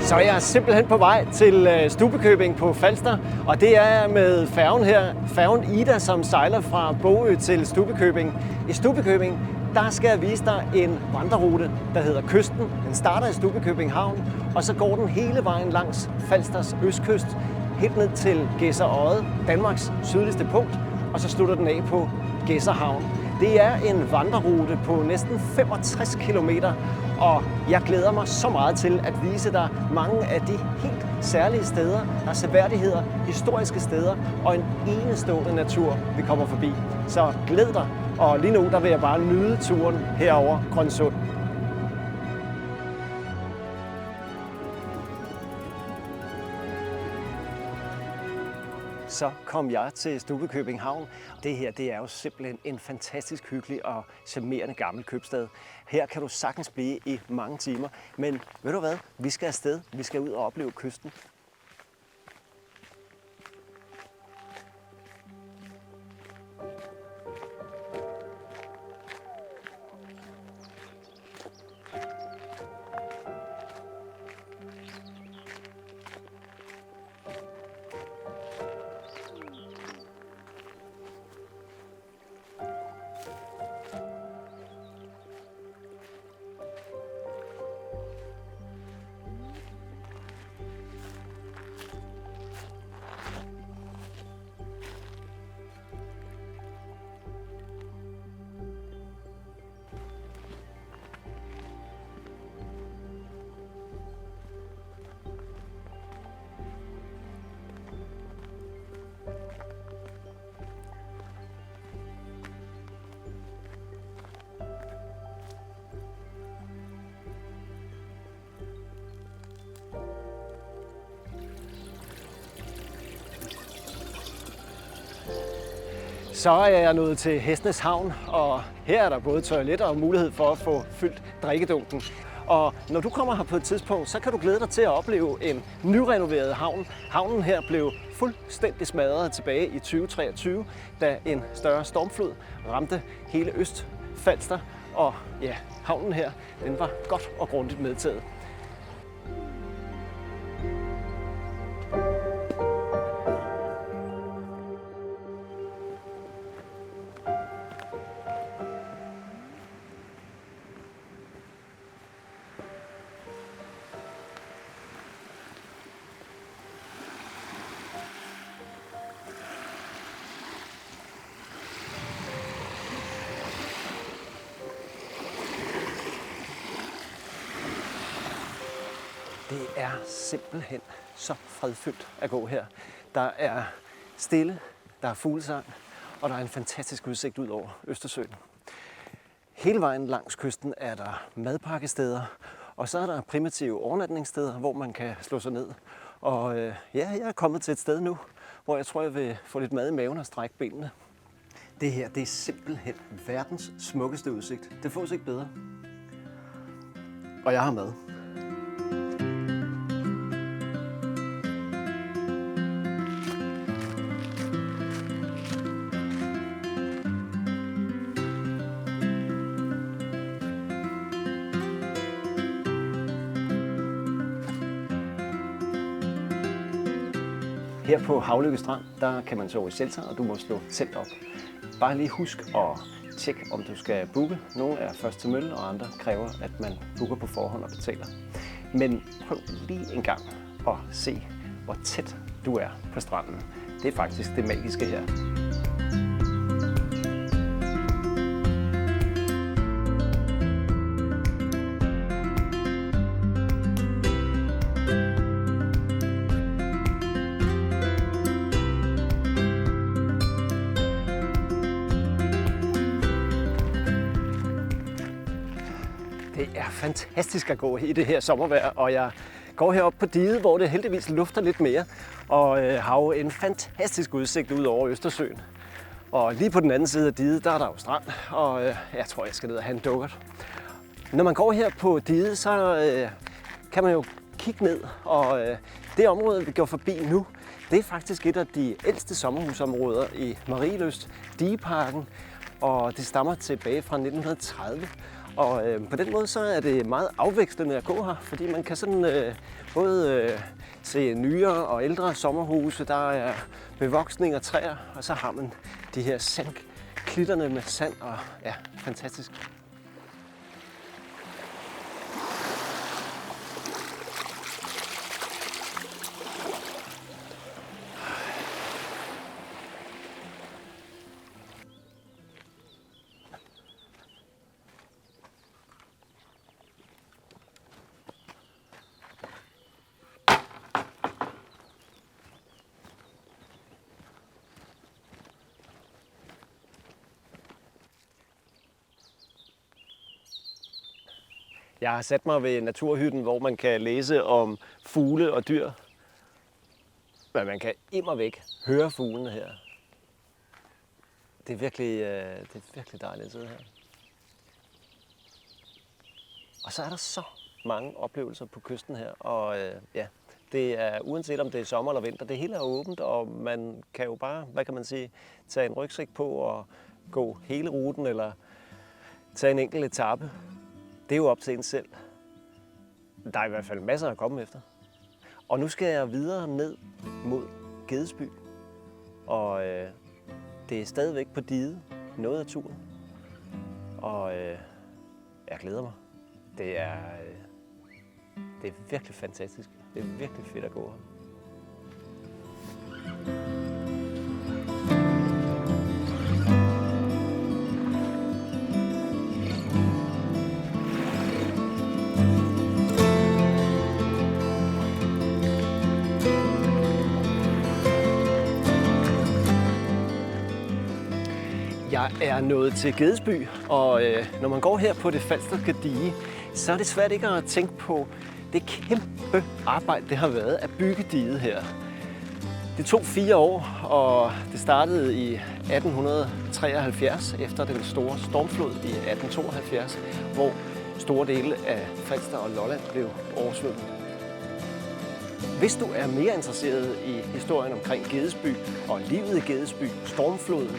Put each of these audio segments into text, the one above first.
Så jeg er simpelthen på vej til Stubbekøbing på Falster, og det er med færgen her, færgen Ida, som sejler fra Bogø til Stubbekøbing. I Stubbekøbing, der skal jeg vise dig en vandrerute, der hedder Kysten. Den starter i Stubbekøbing Havn, og så går den hele vejen langs Falsters østkyst, helt ned til Gedser Odde, Danmarks sydligste punkt, og så slutter den af på Gedser Havn. Det er en vandrerute på næsten 65 kilometer, og jeg glæder mig så meget til at vise dig mange af de helt særlige steder, der er seværdigheder, historiske steder og en enestående natur, vi kommer forbi. Så glæd dig, og lige nu der vil jeg bare nyde turen herover Grønsund. Så kom jeg til Stubbekøbing Havn. Det her, det er jo simpelthen en fantastisk hyggelig og charmerende gammel købstad. Her kan du sagtens blive i mange timer, men ved du hvad? Vi skal afsted. Vi skal ud og opleve kysten. Så er jeg nået til Hestenes Havn, og her er der både toilet og mulighed for at få fyldt drikkedunken. Og når du kommer her på et tidspunkt, så kan du glæde dig til at opleve en nyrenoveret havn. Havnen her blev fuldstændig smadret tilbage i 2023, da en større stormflod ramte hele Østfalster. Og ja, havnen her, den var godt og grundigt medtaget. Det er simpelthen så fredfyldt at gå her. Der er stille, der er fuglesang, og der er en fantastisk udsigt ud over Østersøen. Hele vejen langs kysten er der madpakkesteder, og så er der primitive overnatningssteder, hvor man kan slå sig ned. Og jeg er kommet til et sted nu, hvor jeg tror, jeg vil få lidt mad i maven og strække benene. Det her, det er simpelthen verdens smukkeste udsigt. Det fås ikke bedre. Og jeg har mad. Her på Havlykke Strand, der kan man sove i shelter, og du må slå telt op. Bare lige husk at tjekke, om du skal booke. Nogle er først til mølle, og andre kræver, at man booker på forhånd og betaler. Men prøv lige en gang at se, hvor tæt du er på stranden. Det er faktisk det magiske her. Det er fantastisk at gå i det her sommervejr, og jeg går herop på diget, hvor det heldigvis lufter lidt mere, og har jo en fantastisk udsigt ud over Østersøen. Og lige på den anden side af diget, der er der jo strand, og jeg tror, jeg skal ned og have en dukkert. Når man går her på diget, så kan man jo kigge ned, og det område, vi går forbi nu, det er faktisk et af de ældste sommerhusområder i Marielyst, Digeparken, og det stammer tilbage fra 1930. Og på den måde så er det meget afvekslende at gå her, fordi man kan sådan både se nyere og ældre sommerhuse, der er bevoksning og træer, og så har man de her klitterne med sand, og ja, fantastisk. Jeg har sat mig ved naturhytten, hvor man kan læse om fugle og dyr. Men man kan immervæk høre fuglene her. Det er virkelig dejligt at sidde her. Og så er der så mange oplevelser på kysten her. Og ja, det er uanset om det er sommer eller vinter, det hele er åbent, og man kan jo bare, tage en rygsæk på og gå hele ruten eller tage en enkelt etape. Det er jo op til en selv. Der er i hvert fald masser at komme efter. Og nu skal jeg videre ned mod Gedesby. Og det er stadigvæk på diget, noget af turen. Og jeg glæder mig. Det er virkelig fantastisk. Det er virkelig fedt at gå her. Jeg er nået til Gedesby, og når man går her på det Falsterske dige, så er det svært ikke at tænke på det kæmpe arbejde, det har været at bygge diget her. Det tog 4 år, og det startede i 1873 efter den store stormflod i 1872, hvor store dele af Falster og Lolland blev oversvømmet. Hvis du er mere interesseret i historien omkring Gedesby og livet i Gedesby, stormfloden,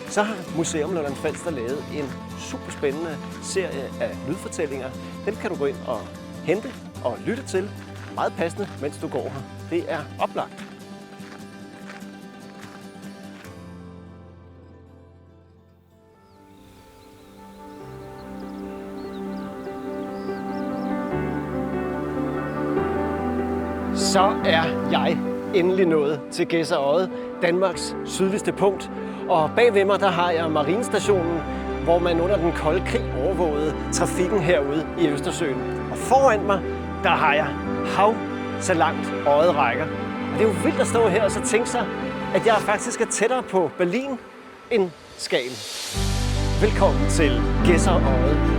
så har Museum Lolland Falster lavet en super spændende serie af lydfortællinger. Dem kan du gå ind og hente og lytte til, meget passende, mens du går her. Det er oplagt. Så er jeg endelig nået til Gedser Odde, Danmarks sydligste punkt. Og bagved mig der har jeg Marinestationen, hvor man under den kolde krig overvågede trafikken herude i Østersøen. Og foran mig, der har jeg hav, så langt øjet rækker. Og det er jo vildt at stå her og så tænke sig, at jeg faktisk er tættere på Berlin end Skagen. Velkommen til Gedser Odde.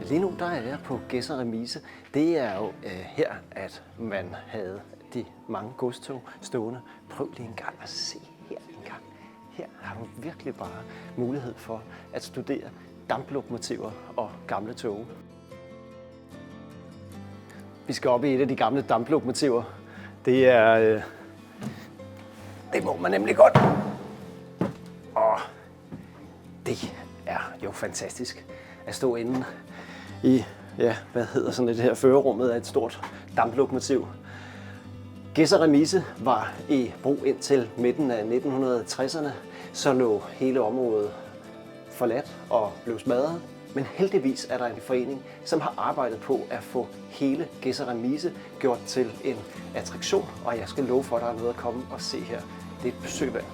Lige nu der er jeg på Gedser Remise. Det er jo her, at man havde de mange godstog stående. Prøv lige en gang at se her en gang. Her har du virkelig bare mulighed for at studere damplokomotiver og gamle tog. Vi skal op i et af de gamle damplokomotiver. Det må man nemlig godt. Og det er jo fantastisk at stå inde i, sådan det her førerrummet af et stort damplokomotiv. Gedser Remise var i brug indtil midten af 1960'erne, så lå hele området forladt og blev smadret. Men heldigvis er der en forening, som har arbejdet på at få hele Gedser Remise gjort til en attraktion, og jeg skal love for, at der er noget at komme og se her. Det er et besøg værd.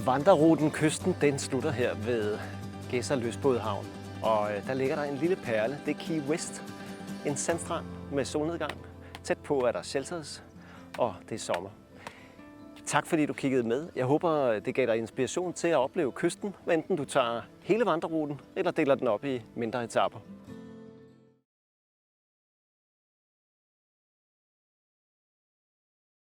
Vandreruten Kysten, den slutter her ved Gedser Lystbådehavn. Og der ligger der en lille perle, det er Key West. En sandstrand med solnedgang. Tæt på er der shelters, og det er sommer. Tak fordi du kiggede med. Jeg håber, det gav dig inspiration til at opleve kysten, hvad enten du tager hele vandreruten eller deler den op i mindre etaper.